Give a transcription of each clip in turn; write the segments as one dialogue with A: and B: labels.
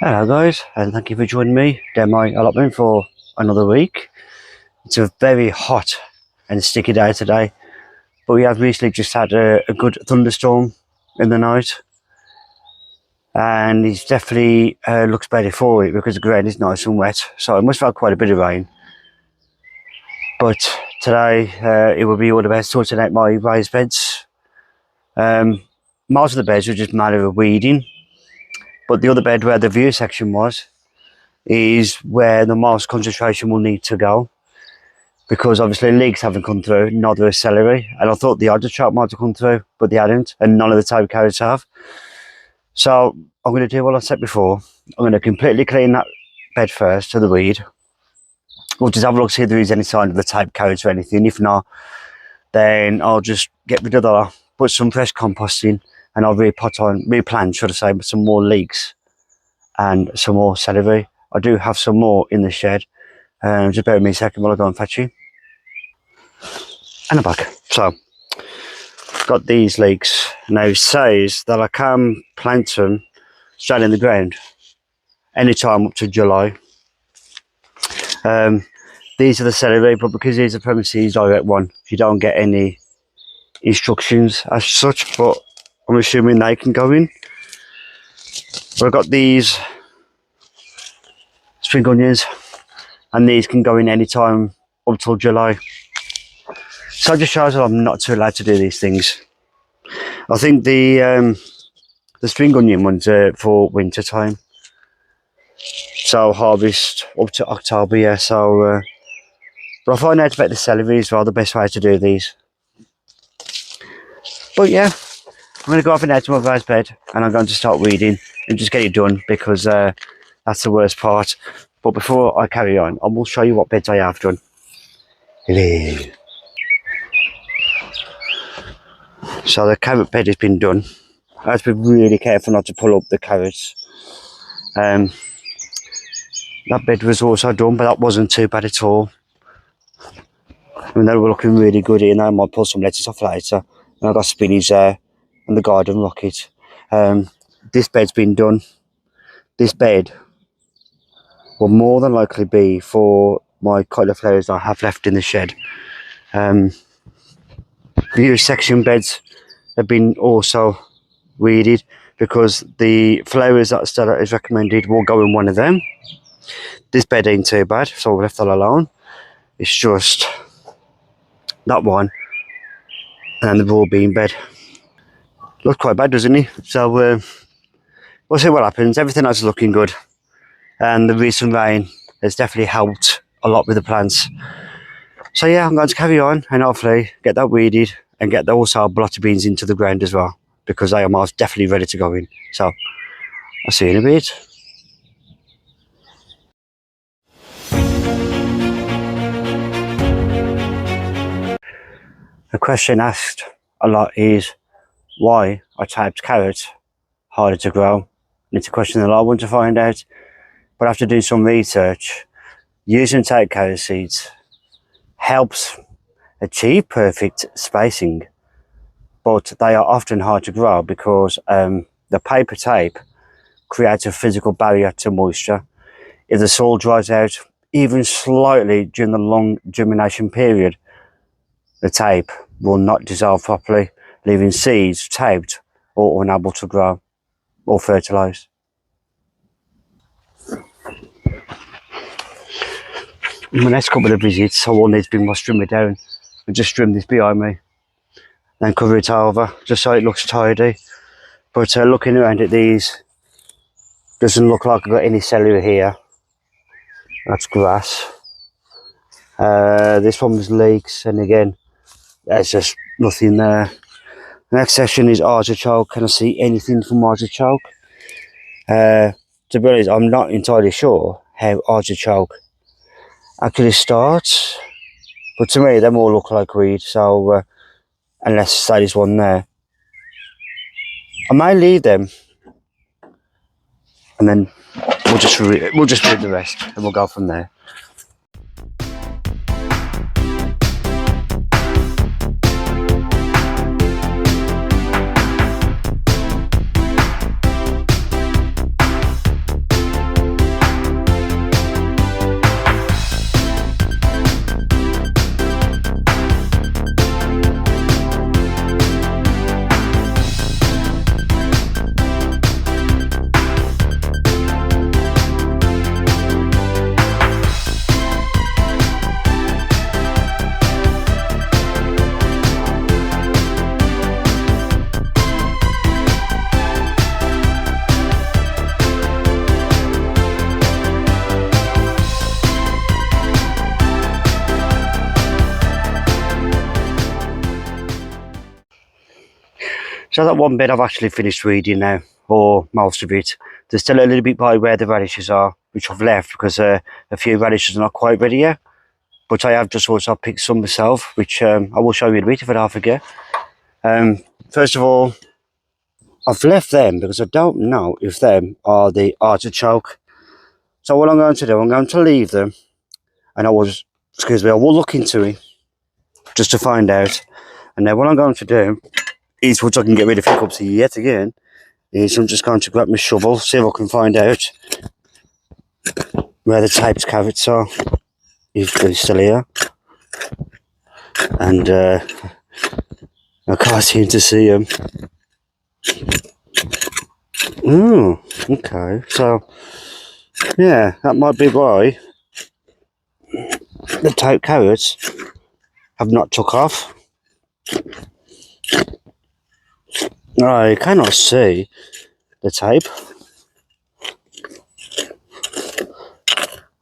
A: Hello guys, and thank you for joining me down my allotment for another week. It's a very hot and sticky day today, but we have recently just had a good thunderstorm in the night, and it definitely looks better for it because the ground is nice and wet, so it must have had quite a bit of rain. But today it will be all about sorting out my raised beds. Most of the beds were just a matter of weeding, but the other bed where the view section was is where the most concentration will need to go, because obviously leeks haven't come through, neither has celery, and I thought the artichoke might have come through, but they hadn't, and none of the type carrots have. So I'm going to do what I said before. I'm going to completely clean that bed first to the weed. We'll just have a look, see if there is any sign of the type carrots or anything. If not, then I'll just get rid of that, put some fresh compost in, and I'll replant, should I say, some more leeks and some more celery. I do have some more in the shed. Just bear with me a second while I go and fetch you. And I'm back. So, got these leeks. Now it says that I can plant them straight in the ground anytime up to July. These are the celery, but because these are premises direct one, you don't get any instructions as such, but I'm assuming they can go in. But I've got these spring onions, and these can go in anytime up till July. So it just shows that I'm not too allowed to do these things. I think the spring onion ones are for winter time, so harvest up to October, yeah. So but I find out about the celery as well, the best way to do these. But yeah, I'm going to go off and out to my raised bed, and I'm going to start weeding and just get it done, because that's the worst part. But before I carry on, I will show you what beds I have done. Hello. So the carrot bed has been done. I have to be really careful not to pull up the carrots. That bed was also done, but that wasn't too bad at all. I mean, they were looking really good here. Now I might pull some lettuce off later. And I've got spinach there and the garden rocket. This bed's been done. This bed will more than likely be for my cauliflowers I have left in the shed. View section beds have been also weeded, because the flowers that Stella has recommended will go in one of them. This bed ain't too bad, so we left that alone. It's just that one and the raw bean bed. Looks quite bad, doesn't it? So we'll see what happens. Everything else is looking good, and the recent rain has definitely helped a lot with the plants. So yeah, I'm going to carry on and hopefully get that weeded and get also blotter beans into the ground as well, because they are most definitely ready to go in. So I'll see you in a bit. The question asked a lot is why are typed carrots harder to grow? And it's a question that I want to find out, but after doing some research, using typed carrot seeds helps achieve perfect spacing, but they are often hard to grow because the paper tape creates a physical barrier to moisture. If the soil dries out even slightly during the long germination period, the tape will not dissolve properly, leaving seeds taped or unable to grow or fertilise. My next couple of visits, I will need to bring my strimmer down and just trim this behind me, then cover it over just so it looks tidy. But looking around at these, doesn't look like I've got any celery here. That's grass. This one was leeks, and again, there's just nothing there. The next section is artichoke. Can I see anything from artichoke? To be honest, I'm not entirely sure how artichoke actually starts, but to me them all look like weed, so unless there is one there, I may leave them and then we'll just read the rest and we'll go from there. So that one bed I've actually finished weeding now, or most of it. There's still a little bit by where the radishes are, which I've left because a few radishes are not quite ready yet. But I have just also picked some myself, which I will show you in a bit if I don't forget. First of all, I've left them because I don't know if them are the artichoke. So what I'm going to do, I'm going to leave them, and I will look into it just to find out. And then what I'm going to do is, once I can get rid of hiccups yet again, is I'm just going to grab my shovel, see if I can find out where the taped carrots are, if they're still here. And I can't seem to see them. Oh, okay. So, yeah, that might be why the taped carrots have not took off. I cannot see the tape.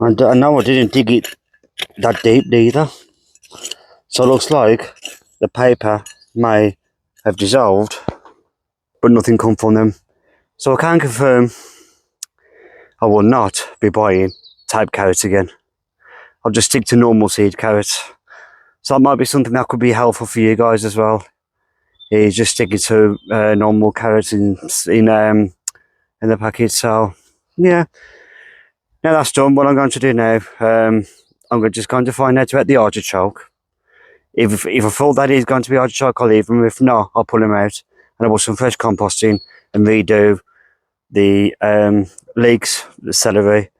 A: And I know I didn't dig it that deep neither. So it looks like the paper may have dissolved, but nothing come from them. So I can confirm I will not be buying type carrots again. I'll just stick to normal seed carrots. So that might be something that could be helpful for you guys as well. Is just sticking to normal carrots in the packet. So yeah, now that's done. What I'm going to do now, I'm just going to find out about the artichoke. If I feel that is going to be artichoke, I'll leave them. If not, I'll pull them out and I'll put some fresh compost in and redo the leeks, the celery,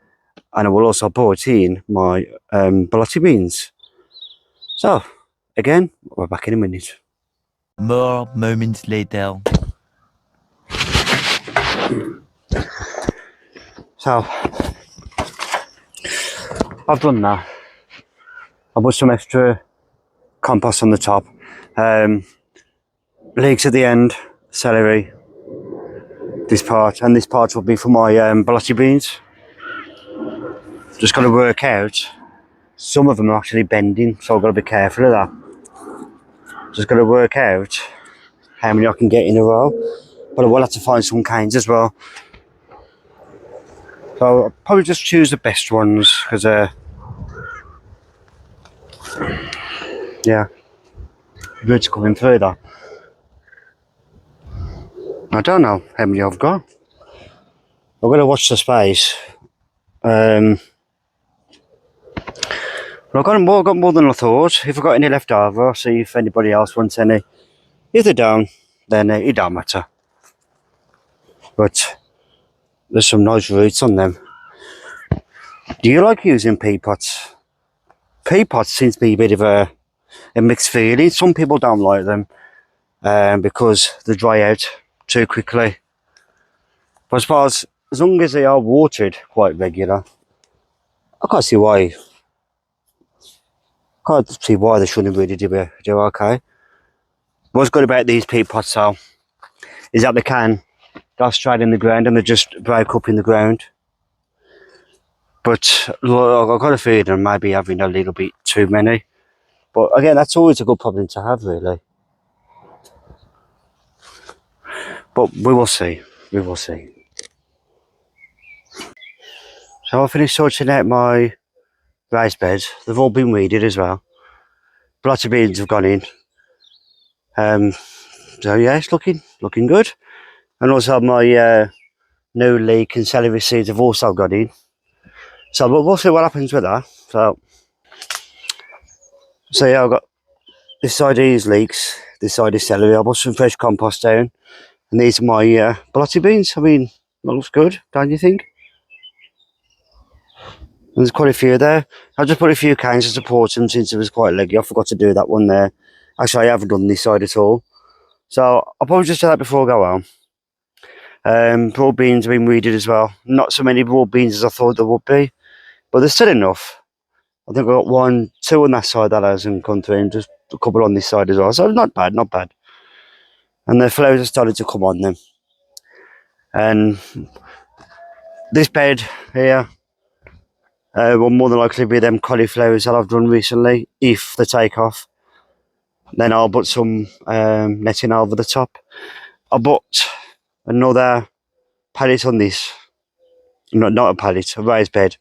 A: and I will also put in my bolotti beans. So, again, we're back in a minute.
B: More moments later.
A: So, I've done that. I put some extra compost on the top. Leeks at the end, celery, this part, and this part will be for my bolotti beans. Just got to work out. Some of them are actually bending, so I've got to be careful of that. Just got to work out how many I can get in a row, but I will have to find some kinds as well. So I'll probably just choose the best ones because, yeah, birds coming through that. I don't know how many I've got. I've got to watch the space. But I've got more than I thought. If I've got any left over, I'll see if anybody else wants any. If they don't, then it don't matter. But there's some nice roots on them. Do you like using pea pots? Pea pots seems to be a bit of a mixed feeling. Some people don't like them because they dry out too quickly. But as long as they are watered quite regular, I can't see why. They shouldn't really do okay. What's good about these pea pots though is that they can go straight in the ground and they just break up in the ground. But look, I've got a feeling I might be having a little bit too many. But again, that's always a good problem to have, really. But we will see. We will see. So I finished sorting out my raised beds. They've all been weeded as well. Lots of beans have gone in. So yeah, it's looking good. And also my new leek and celery seeds have also gone in. So we'll see what happens with that. So yeah, I've got this side is leeks, this side is celery. I put some fresh compost down, and these are my bolotti beans. I mean, that looks good, don't you think? And there's quite a few there. I just put a few cans to support them since it was quite leggy. I forgot to do that one there. Actually, I haven't done this side at all. So I'll probably just do that before I go home. Broad beans have been weeded as well. Not so many broad beans as I thought there would be, but there's still enough. I think I've got 2 on that side that hasn't come through, and just a couple on this side as well. So not bad, not bad. And the flowers are starting to come on them. And this bed here will more than likely be them cauliflowers that I've done recently. If they take off, then I'll put some netting over the top. I bought another pallet on this. Not a pallet, a raised bed,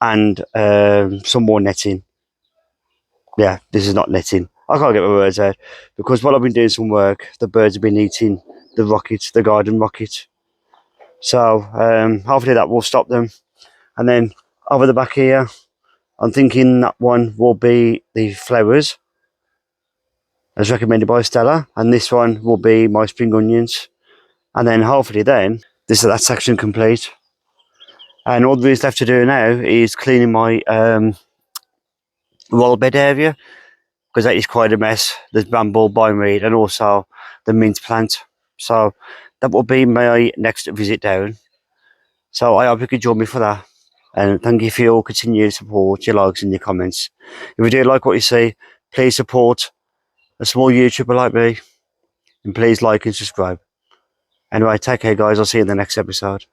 A: and some more netting. Yeah, this is not netting. I can't get my words out because while I've been doing some work, the birds have been eating the rocket, the garden rocket. So hopefully that will stop them. And then over the back here, I'm thinking that one will be the flowers, as recommended by Stella, and this one will be my spring onions. And then hopefully then, that section complete. And all there is left to do now is cleaning my roll bed area, because that is quite a mess. There's bamboo, bindweed, and also the mint plant. So that will be my next visit down. So I hope you could join me for that. And thank you for your continued support, your likes and your comments. If you do like what you see, please support a small YouTuber like me. And please like and subscribe. Anyway, take care guys, I'll see you in the next episode.